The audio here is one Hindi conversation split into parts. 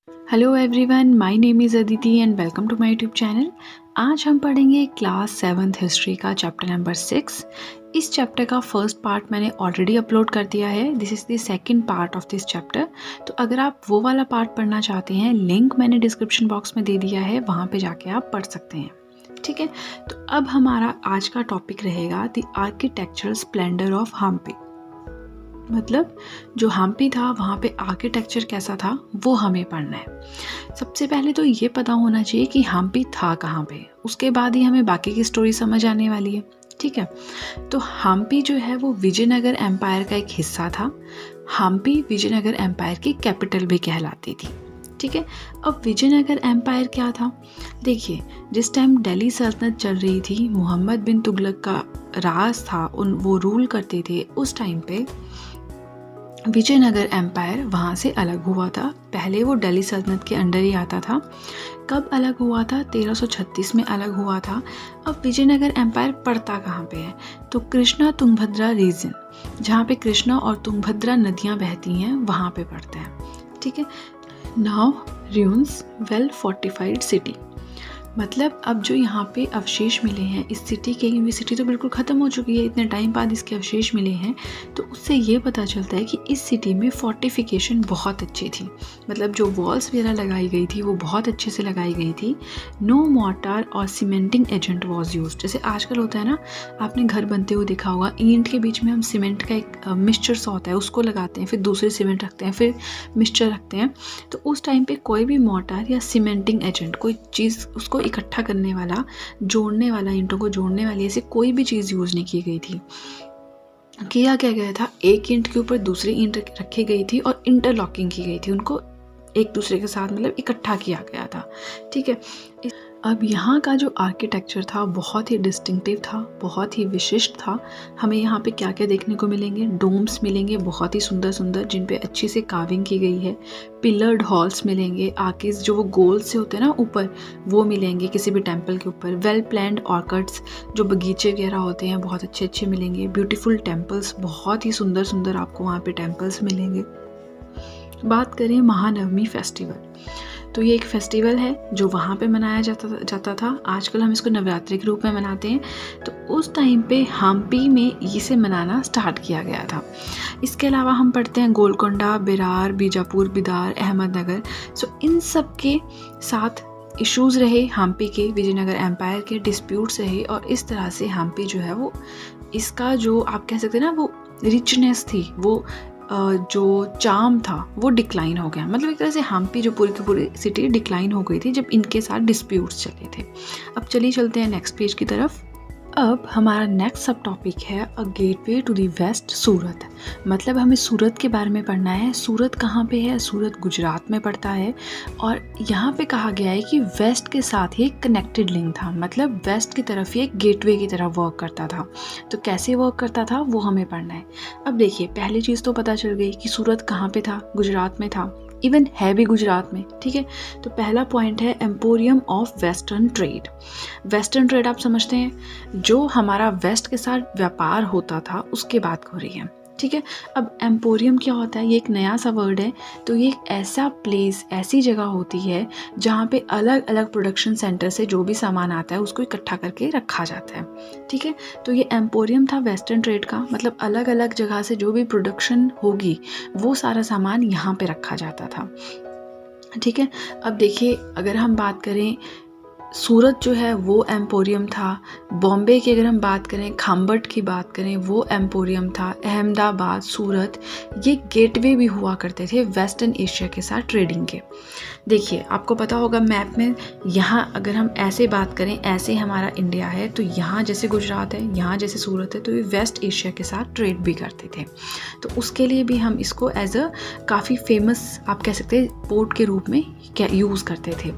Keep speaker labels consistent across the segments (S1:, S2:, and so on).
S1: Hello everyone, my name is Aditi and welcome to my YouTube channel. आज हम पढ़ेंगे क्लास 7th हिस्ट्री का चैप्टर नंबर 6। इस चैप्टर का फर्स्ट पार्ट मैंने ऑलरेडी अपलोड कर दिया है। This is the second part of this chapter. तो अगर आप वो वाला पार्ट पढ़ना चाहते हैं, लिंक मैंने डिस्क्रिप्शन बॉक्स में दे दिया है, वहाँ पे जाके आप पढ़ सकते हैं। ठीक है, तो अब हमारा आज का टॉपिक रहेगा the architectural splendour of Hampi. मतलब जो हम्पी था वहाँ पे आर्किटेक्चर कैसा था वो हमें पढ़ना है। सबसे पहले तो ये पता होना चाहिए कि हम्पी था कहाँ पे, उसके बाद ही हमें बाकी की स्टोरी समझ आने वाली है। ठीक है, तो हम्पी जो है वो विजयनगर एम्पायर का एक हिस्सा था। हम्पी विजयनगर एम्पायर की कैपिटल भी कहलाती थी। ठीक है, अब विजयनगर एम्पायर क्या था? देखिए, जिस टाइम दिल्ली सल्तनत चल रही थी, मोहम्मद बिन तुगलक का राज था, वो रूल करते थे। उस टाइम पे विजयनगर एम्पायर वहाँ से अलग हुआ था। पहले वो दिल्ली सल्तनत के अंडर ही आता था। कब अलग हुआ था? 1336 में अलग हुआ था। अब विजयनगर एम्पायर पड़ता कहाँ पे है? तो कृष्णा तुंगभद्रा रीजन, जहाँ पे कृष्णा और तुंगभद्रा नदियाँ बहती हैं, वहाँ पे पड़ता है। ठीक है, now ruins well fortified city. मतलब अब जो यहाँ पे अवशेष मिले हैं इस सिटी के, क्योंकि सिटी तो बिल्कुल ख़त्म हो चुकी है, इतने टाइम बाद इसके अवशेष मिले हैं, तो उससे ये पता चलता है कि इस सिटी में फोर्टिफिकेशन बहुत अच्छी थी। मतलब जो वॉल्स वगैरह लगाई गई थी वो बहुत अच्छे से लगाई गई थी। नो मोर्टार और सीमेंटिंग एजेंट वॉज यूज। जैसे आजकल होता है ना, आपने घर बनते हुए देखा होगा, ईंट के बीच में हम सीमेंट का एक मिक्सचर सा होता है, उसको लगाते हैं, फिर दूसरे सीमेंट रखते हैं, फिर मिक्सचर रखते हैं। तो उस टाइम पे कोई भी मोर्टार या सीमेंटिंग एजेंट, कोई चीज़ उसको इकट्ठा करने वाला, जोड़ने वाला, ईंटों को जोड़ने वाली, ऐसे कोई भी चीज़ यूज़ नहीं की गई थी। किया क्या गया था, एक ईंट के ऊपर दूसरी ईंट रखी गई थी और इंटरलॉकिंग की गई थी, उनको एक दूसरे के साथ मतलब इकट्ठा किया गया था। ठीक है, अब यहाँ का जो आर्किटेक्चर था बहुत ही डिस्टिंक्टिव था, बहुत ही विशिष्ट था। हमें यहाँ पे क्या क्या देखने को मिलेंगे? डोम्स मिलेंगे बहुत ही सुंदर सुंदर, जिन पे अच्छी से कार्विंग की गई है। पिलर्ड हॉल्स मिलेंगे, आर्किस जो वो गोल से होते हैं ना ऊपर, वो मिलेंगे किसी भी टेम्पल के ऊपर। वेल प्लान्ड ऑर्किड्स, जो बगीचे वगैरह होते हैं, बहुत अच्छे अच्छे मिलेंगे। ब्यूटीफुल टेम्पल्स, बहुत ही सुंदर सुंदर आपको वहाँ पे टेम्पल्स मिलेंगे। बात करें महानवमी फेस्टिवल, तो ये एक फेस्टिवल है जो वहाँ पे मनाया जाता था। आजकल हम इसको नवरात्रि के रूप में मनाते हैं। तो उस टाइम पे हम्पी में इसे मनाना स्टार्ट किया गया था। इसके अलावा हम पढ़ते हैं गोलकोंडा, बेरार, बीजापुर, बिदार, अहमदनगर। सो इन सब के साथ इश्यूज़ रहे हम्पी के, विजयनगर एम्पायर के डिस्प्यूट्स रहे, और इस तरह से हम्पी जो है वो, इसका जो आप कह सकते हैं ना, वो रिचनेस थी, वो जो चार्म था वो डिक्लाइन हो गया। मतलब एक तरह से हम्पी जो पूरी की पूरी सिटी डिक्लाइन हो गई थी जब इनके साथ डिस्प्यूट्स चले थे। अब चलिए चलते हैं नेक्स्ट पेज की तरफ। अब हमारा नेक्स्ट सब टॉपिक है a gateway to the west, Surat. मतलब हमें सूरत के बारे में पढ़ना है। सूरत कहाँ पे है? सूरत गुजरात में पड़ता है, और यहाँ पे कहा गया है कि वेस्ट के साथ ही एक कनेक्टेड लिंक था। मतलब वेस्ट की तरफ ही एक गेटवे की तरह वर्क करता था। तो कैसे वर्क करता था वो हमें पढ़ना है। अब देखिए, पहली चीज़ तो पता चल गई कि सूरत कहाँ पे था, गुजरात में था, इवन है भी गुजरात में। ठीक है, तो पहला पॉइंट है emporium of western trade. Western trade आप समझते हैं, जो हमारा वेस्ट के साथ व्यापार होता था उसके बात हो रही है। ठीक है, अब एम्पोरियम क्या होता है? ये एक नया सा वर्ड है। तो ये एक ऐसा प्लेस, ऐसी जगह होती है जहाँ पे अलग अलग प्रोडक्शन सेंटर से जो भी सामान आता है उसको इकट्ठा करके रखा जाता है। ठीक है, तो ये एम्पोरियम था वेस्टर्न ट्रेड का। मतलब अलग अलग जगह से जो भी प्रोडक्शन होगी वो सारा सामान यहाँ पे रखा जाता था। ठीक है, अब देखिए, अगर हम बात करें, सूरत जो है वो एम्पोरियम था। बॉम्बे की अगर हम बात करें, खम्बट की बात करें, वो एम्पोरियम था। अहमदाबाद, सूरत, ये गेटवे भी हुआ करते थे वेस्टर्न एशिया के साथ ट्रेडिंग के। देखिए, आपको पता होगा मैप में, यहाँ अगर हम ऐसे बात करें, ऐसे हमारा इंडिया है, तो यहाँ जैसे गुजरात है, यहाँ जैसे सूरत है, तो ये वेस्ट एशिया के साथ ट्रेड भी करते थे। तो उसके लिए भी हम इसको एज अ काफ़ी फेमस, आप कह सकते हैं, पोर्ट के रूप में यूज़ करते थे।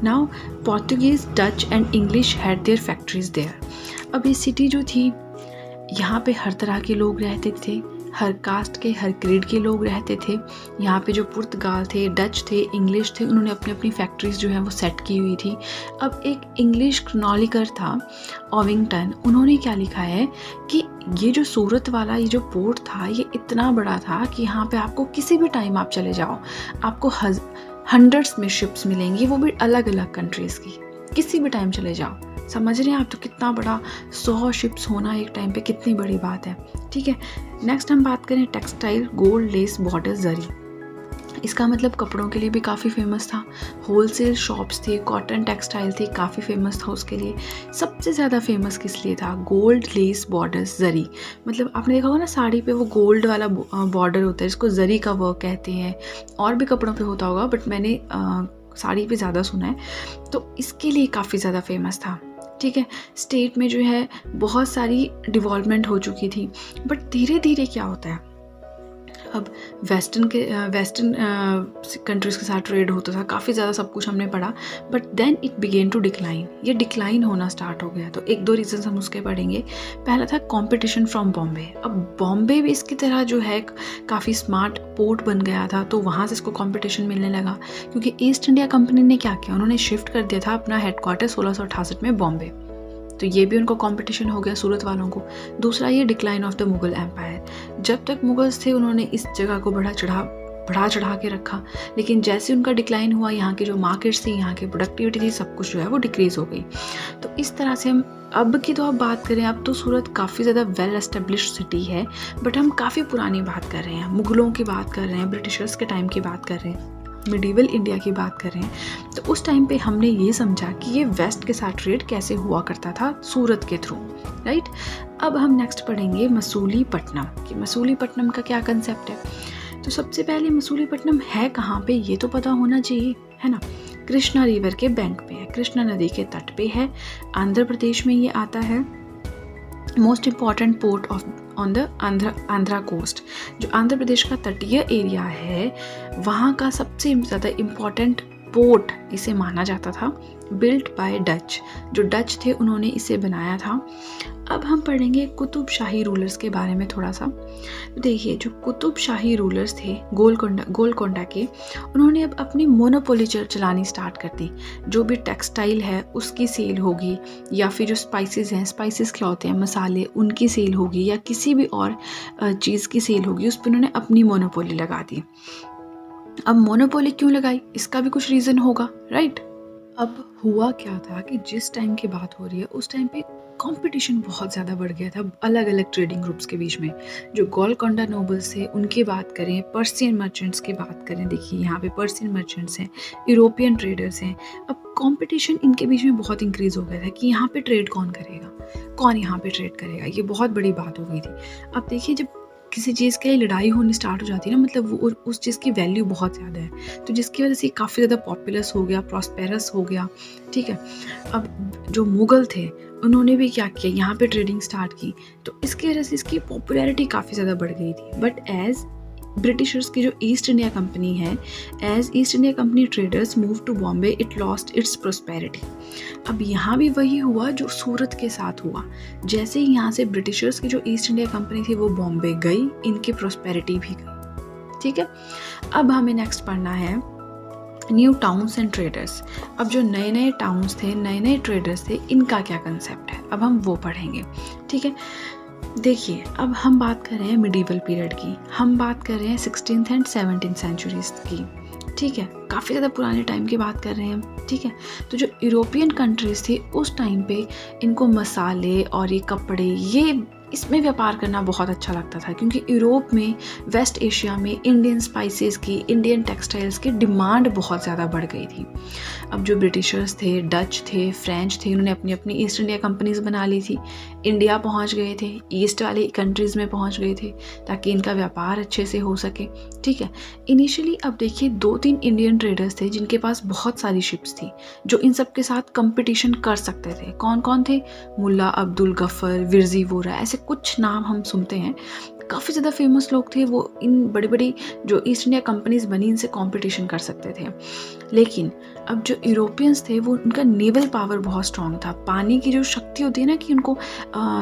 S1: Now Portuguese, Dutch and English had their factories there. अब ये सिटी जो थी, यहाँ पे हर तरह के लोग रहते थे, हर कास्ट के, हर ग्रेड के लोग रहते थे। यहाँ पे जो पुर्तगाल थे, डच थे, इंग्लिश थे, उन्होंने अपनी अपनी फैक्ट्रीज जो हैं वो सेट की हुई थी। अब एक इंग्लिश क्रॉनिकलर था, ओविंगटन, उन्होंने क्या लिखा है कि ये जो सूरत वाला ये जो पोर्ट था, ये इतना बड़ा था कि यहाँ पे आपको किसी भी टाइम आप चले जाओ, आपको हंड्रेड्स में शिप्स मिलेंगी, वो भी अलग अलग कंट्रीज़ की। किसी भी टाइम चले जाओ, समझ रहे हैं आप? तो कितना बड़ा 100 शिप्स होना एक टाइम पे कितनी बड़ी बात है, ठीक है। नेक्स्ट हम बात करें टेक्सटाइल, गोल्ड लेस बॉर्डर जरी। इसका मतलब कपड़ों के लिए भी काफ़ी फेमस था। होलसेल शॉप्स थी, कॉटन टेक्सटाइल थी, काफ़ी फेमस था उसके लिए। सबसे ज़्यादा फेमस किस लिए था? गोल्ड लेस बॉर्डर्स, जरी। मतलब आपने देखा होगा ना, साड़ी पे वो गोल्ड वाला बॉर्डर होता है, जिसको जरी का वर्क कहते हैं। और भी कपड़ों पे होता होगा, बट मैंने साड़ी पे ज़्यादा सुना है। तो इसके लिए काफ़ी ज़्यादा फेमस था, ठीक है। स्टेट में जो है बहुत सारी डेवलपमेंट हो चुकी थी, बट धीरे धीरे क्या होता है, अब वेस्टर्न कंट्रीज़ के साथ ट्रेड होता था, काफ़ी ज़्यादा सब कुछ हमने पढ़ा, but then it began to decline. ये डिक्लाइन होना स्टार्ट हो गया। तो एक दो रीजन हम उसके पढ़ेंगे। पहला था कंपटीशन फ्रॉम बॉम्बे। अब बॉम्बे भी इसकी तरह जो है काफ़ी स्मार्ट पोर्ट बन गया था, तो वहाँ से इसको कंपटीशन मिलने लगा, क्योंकि ईस्ट इंडिया कंपनी ने क्या किया, उन्होंने शिफ्ट कर दिया था अपना हेडक्वार्टर 1668 में बॉम्बे। तो ये भी उनको कंपटीशन हो गया सूरत वालों को। दूसरा ये decline of the Mughal empire. जब तक मुगल्स थे उन्होंने इस जगह को बढ़ा चढ़ा के रखा, लेकिन जैसे उनका डिक्लाइन हुआ, यहाँ की जो मार्केट्स थी, यहाँ की प्रोडक्टिविटी थी, सब कुछ जो है वो डिक्रीज़ हो गई। तो इस तरह से हम अब की तो आप बात करें, अब तो सूरत काफ़ी ज़्यादा वेल एस्टेब्लिश्ड सिटी है, बट हम काफ़ी पुरानी बात कर रहे हैं, मुगलों की बात कर रहे हैं, ब्रिटिशर्स के टाइम की बात कर रहे हैं, मिडीवल इंडिया की बात कर रहे हैं। तो उस टाइम पे हमने ये समझा कि ये वेस्ट के साथ ट्रेड कैसे हुआ करता था, सूरत के थ्रू, राइट। अब हम नेक्स्ट पढ़ेंगे मसूलीपट्टनम, कि मसूलीपट्टनम का क्या कंसेप्ट है। तो सबसे पहले मसूलीपट्टनम है कहाँ पे, ये तो पता होना चाहिए, है ना। कृष्णा रिवर के बैंक पे है, कृष्णा नदी के तट पे है, आंध्र प्रदेश में ये आता है। Most important port on the Andhra coast, जो आंध्र प्रदेश का तटीय एरिया है, वहाँ का सबसे ज़्यादा इम्पॉर्टेंट पोर्ट इसे माना जाता था। बिल्ट बाय डच, जो डच थे उन्होंने इसे बनाया था। अब हम पढ़ेंगे कुतुब शाही रूलर्स के बारे में थोड़ा सा। तो देखिए, जो कुतुब शाही रूलर्स थे गोलकोंडा के, उन्होंने अब अपनी मोनोपोली चलानी स्टार्ट कर दी। जो भी टेक्सटाइल है उसकी सेल होगी, या फिर जो स्पाइसेस हैं, स्पाइसेस क्या होते हैं, मसाले, उनकी सेल होगी, या किसी भी और चीज़ की सेल होगी, उस पर उन्होंने अपनी मोनोपोली लगा दी। अब मोनोपोली क्यों लगाई, इसका भी कुछ रीज़न होगा, राइट। अब हुआ क्या था कि जिस टाइम की बात हो रही है, उस टाइम पे कंपटीशन बहुत ज़्यादा बढ़ गया था अलग अलग ट्रेडिंग ग्रुप्स के बीच में। जो गोलकोंडा नोबल्स थे उनकी बात करें, पर्सियन मर्चेंट्स की बात करें, देखिए यहाँ पे पर्सियन मर्चेंट्स हैं, यूरोपियन ट्रेडर्स हैं। अब कंपटीशन इनके बीच में बहुत इंक्रीज़ हो गया था कि यहाँ पे ट्रेड कौन करेगा, कौन यहाँ पे ट्रेड करेगा, ये बहुत बड़ी बात हो गई थी। अब देखिए, जब किसी चीज़ के लिए लड़ाई होनी स्टार्ट हो जाती है ना, मतलब वो उस चीज़ की वैल्यू बहुत ज़्यादा है, तो जिसकी वजह से काफ़ी ज़्यादा पॉपुलस हो गया, प्रॉस्पेरस हो गया, ठीक है। अब जो मुगल थे उन्होंने भी क्या किया, यहाँ पे ट्रेडिंग स्टार्ट की, तो इसकी वजह से इसकी पॉपुलैरिटी काफ़ी ज़्यादा बढ़ गई थी। बट एज ब्रिटिशर्स की जो ईस्ट इंडिया कंपनी है, as East India company traders move to Bombay, it lost its prosperity. अब यहाँ भी वही हुआ जो सूरत के साथ हुआ। जैसे ही यहाँ से ब्रिटिशर्स की जो ईस्ट इंडिया कंपनी थी वो बॉम्बे गई, इनकी प्रोस्पेरिटी भी गई, ठीक है। अब हमें नेक्स्ट पढ़ना है न्यू टाउन्स एंड ट्रेडर्स। अब जो नए नए टाउन्स थे, नए नए ट्रेडर्स थे, इनका क्या कंसेप्ट है, अब हम वो पढ़ेंगे, ठीक है। देखिए, अब हम बात कर रहे हैं मिडीवल पीरियड की, हम बात कर रहे हैं 16th एंड 17th सेंचुरीज की, ठीक है। काफ़ी ज़्यादा पुराने टाइम की बात कर रहे हैं हम, ठीक है। तो जो यूरोपियन कंट्रीज़ थी उस टाइम पे, इनको मसाले और ये कपड़े, ये इसमें व्यापार करना बहुत अच्छा लगता था, क्योंकि यूरोप में, वेस्ट एशिया में इंडियन स्पाइसेस की, इंडियन टेक्सटाइल्स की डिमांड बहुत ज़्यादा बढ़ गई थी। अब जो ब्रिटिशर्स थे, डच थे, फ्रेंच थे, उन्होंने अपनी अपनी ईस्ट इंडिया कंपनीज बना ली थी, इंडिया पहुंच गए थे, ईस्ट वाली कंट्रीज़ में पहुंच गए थे, ताकि इनका व्यापार अच्छे से हो सके, ठीक है। इनिशियली अब देखिए 2-3 इंडियन ट्रेडर्स थे जिनके पास बहुत सारी शिप्स थी, जो इन सब के साथ कंपटीशन कर सकते थे। कौन कौन थे? मुल्ला अब्दुल गफ़र, विरजी वोरा, ऐसे कुछ नाम हम सुनते हैं। काफ़ी ज़्यादा फेमस लोग थे वो, इन बड़ी बड़ी जो ईस्ट इंडिया कंपनीज बनी, इनसे कंपटीशन कर सकते थे। लेकिन अब जो यूरोपियंस थे, वो उनका नेवल पावर बहुत स्ट्रॉन्ग था। पानी की जो शक्ति होती है ना, कि उनको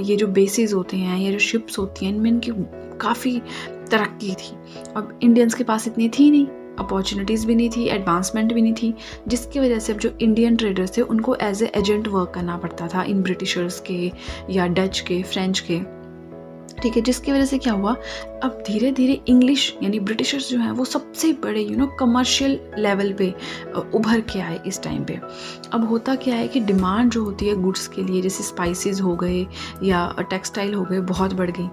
S1: ये जो बेसिस होते हैं या जो शिप्स होती हैं, इनमें इनकी काफ़ी तरक्की थी। अब इंडियंस के पास इतनी थी नहीं, अपॉर्चुनिटीज़ भी नहीं थी, एडवांसमेंट भी नहीं थी, जिसकी वजह से अब जो इंडियन ट्रेडर्स थे उनको एज ए एजेंट वर्क करना पड़ता था इन ब्रिटिशर्स के या डच के, फ्रेंच के। ठीक है, जिसकी वजह से क्या हुआ, अब धीरे धीरे इंग्लिश यानी ब्रिटिशर्स जो हैं वो सबसे बड़े कमर्शियल लेवल पे उभर के आए इस टाइम पे। अब होता क्या है कि डिमांड जो होती है गुड्स के लिए, जैसे स्पाइसेस हो गए या टेक्सटाइल हो गए, बहुत बढ़ गई।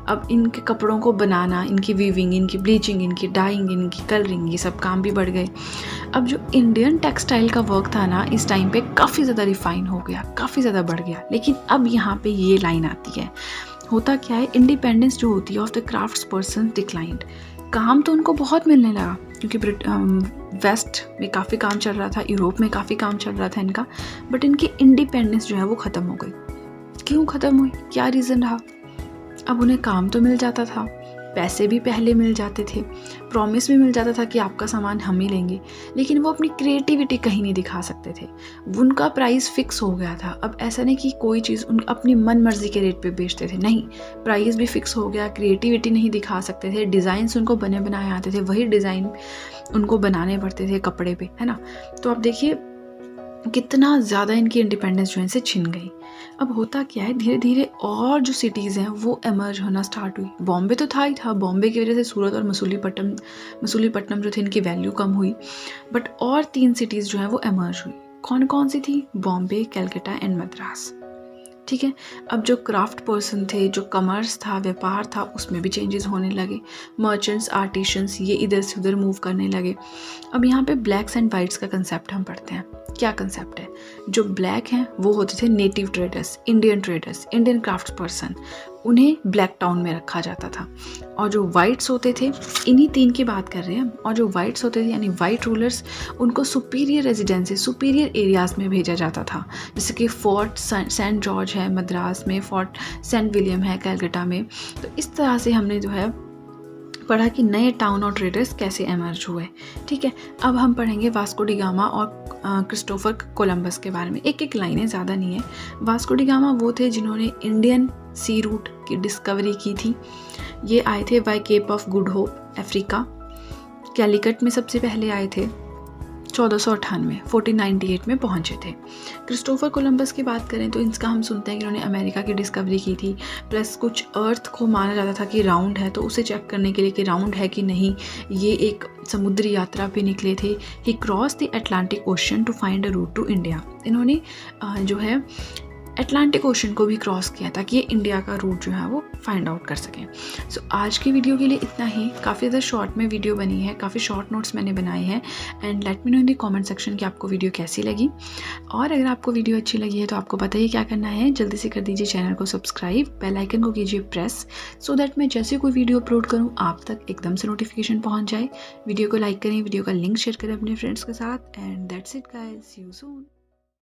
S1: अब इनके कपड़ों को बनाना, इनकी वीविंग, इनकी ब्लीचिंग, इनकी डाइंग, इनकी कलरिंग, ये सब काम भी बढ़ गए। अब जो इंडियन टेक्सटाइल का वर्क था ना, इस टाइम पे काफ़ी ज़्यादा रिफाइन हो गया, काफ़ी ज़्यादा बढ़ गया। लेकिन अब यहाँ पे ये लाइन आती है, होता क्या है, इंडिपेंडेंस जो होती है of the crafts person declined. काम तो उनको बहुत मिलने लगा, क्योंकि वेस्ट में काफ़ी काम चल रहा था, यूरोप में काफ़ी काम चल रहा था इनका, बट इनकी इंडिपेंडेंस जो है वो ख़त्म हो गई। क्यों ख़त्म हुई, क्या रीज़न रहा? अब उन्हें काम तो मिल जाता था, पैसे भी पहले मिल जाते थे, प्रॉमिस भी मिल जाता था कि आपका सामान हम ही लेंगे, लेकिन वो अपनी क्रिएटिविटी कहीं नहीं दिखा सकते थे। उनका प्राइस फिक्स हो गया था। अब ऐसा नहीं कि कोई चीज़ उन अपनी मन मर्जी के रेट पे बेचते थे, नहीं, प्राइस भी फिक्स हो गया, क्रिएटिविटी नहीं दिखा सकते थे, डिज़ाइंस उनको बने बनाए आते थे, वही डिज़ाइन उनको बनाने पड़ते थे कपड़े पे, है ना। तो अब देखिए कितना ज़्यादा इनकी इंडिपेंडेंस जो है इनसे छिन गई। अब होता क्या है, धीरे धीरे और जो सिटीज़ हैं वो एमर्ज होना स्टार्ट हुई। बॉम्बे तो था ही था, बॉम्बे की वजह से सूरत और मसूलीपट्टनम जो थे इनकी वैल्यू कम हुई, बट और 3 सिटीज़ जो हैं वो एमर्ज हुई। कौन कौन सी थी? बॉम्बे, कलकत्ता एंड मद्रास। ठीक है, अब जो क्राफ्ट पर्सन थे, जो कमर्स था, व्यापार था, उसमें भी चेंजेस होने लगे। मर्चेंट्स, आर्टिशंस, ये इधर से उधर मूव करने लगे। अब यहाँ पे ब्लैक्स एंड वाइट्स का कंसेप्ट हम पढ़ते हैं। क्या कंसेप्ट है? जो ब्लैक हैं वो होते थे native traders, Indian craft person, उन्हें ब्लैक टाउन में रखा जाता था। और जो वाइट्स होते थे, इन्हीं 3 की बात कर रहे हैं, और जो वाइट्स होते थे यानी वाइट रूलर्स, उनको सुपीरियर रेजिडेंसी, सुपीरियर एरियाज़ में भेजा जाता था, जैसे कि फोर्ट सेंट जॉर्ज है मद्रास में, फोर्ट सेंट विलियम है कलकत्ता में। तो इस तरह से हमने जो है पढ़ा कि नए टाउन और ट्रेडर्स कैसे एमर्ज हुए। ठीक है, अब हम पढ़ेंगे वास्को डी गामा और क्रिस्टोफर कोलंबस के बारे में। एक एक लाइनें, ज़्यादा नहीं है। वास्को डी गामा वो थे जिन्होंने इंडियन सी रूट की डिस्कवरी की थी। ये आए थे by Cape of Good Hope, Africa. Calicut में सबसे पहले आए थे, 1498 में पहुंचे थे। क्रिस्टोफर कोलंबस की बात करें तो इसका हम सुनते हैं कि उन्होंने अमेरिका की डिस्कवरी की थी, प्लस कुछ अर्थ को माना जाता था कि राउंड है, तो उसे चेक करने के लिए कि राउंड है कि नहीं, ये एक समुद्री यात्रा पे निकले थे। He cross the Atlantic ocean to find a route to India. इन्होंने जो है अटलांटिक ओशन को भी क्रॉस किया ताकि ये इंडिया का रूट जो है वो फाइंड आउट कर सकें। सो आज की वीडियो के लिए इतना ही। काफ़ी ज़्यादा शॉर्ट में वीडियो बनी है, काफ़ी शॉर्ट नोट्स मैंने बनाए हैं, and let me know in the comment section कि आपको वीडियो कैसी लगी। और अगर आपको वीडियो अच्छी लगी है तो आपको पता ही क्या करना है, जल्दी से कर दीजिए चैनल को सब्सक्राइब, बेल आइकन को कीजिए प्रेस, सो दैट मैं जैसे कोई वीडियो अपलोड करूँ आप तक एकदम से नोटिफिकेशन पहुँच जाए। वीडियो को लाइक करें, वीडियो का लिंक शेयर करें अपने फ्रेंड्स के साथ, and that's it guys, see you soon.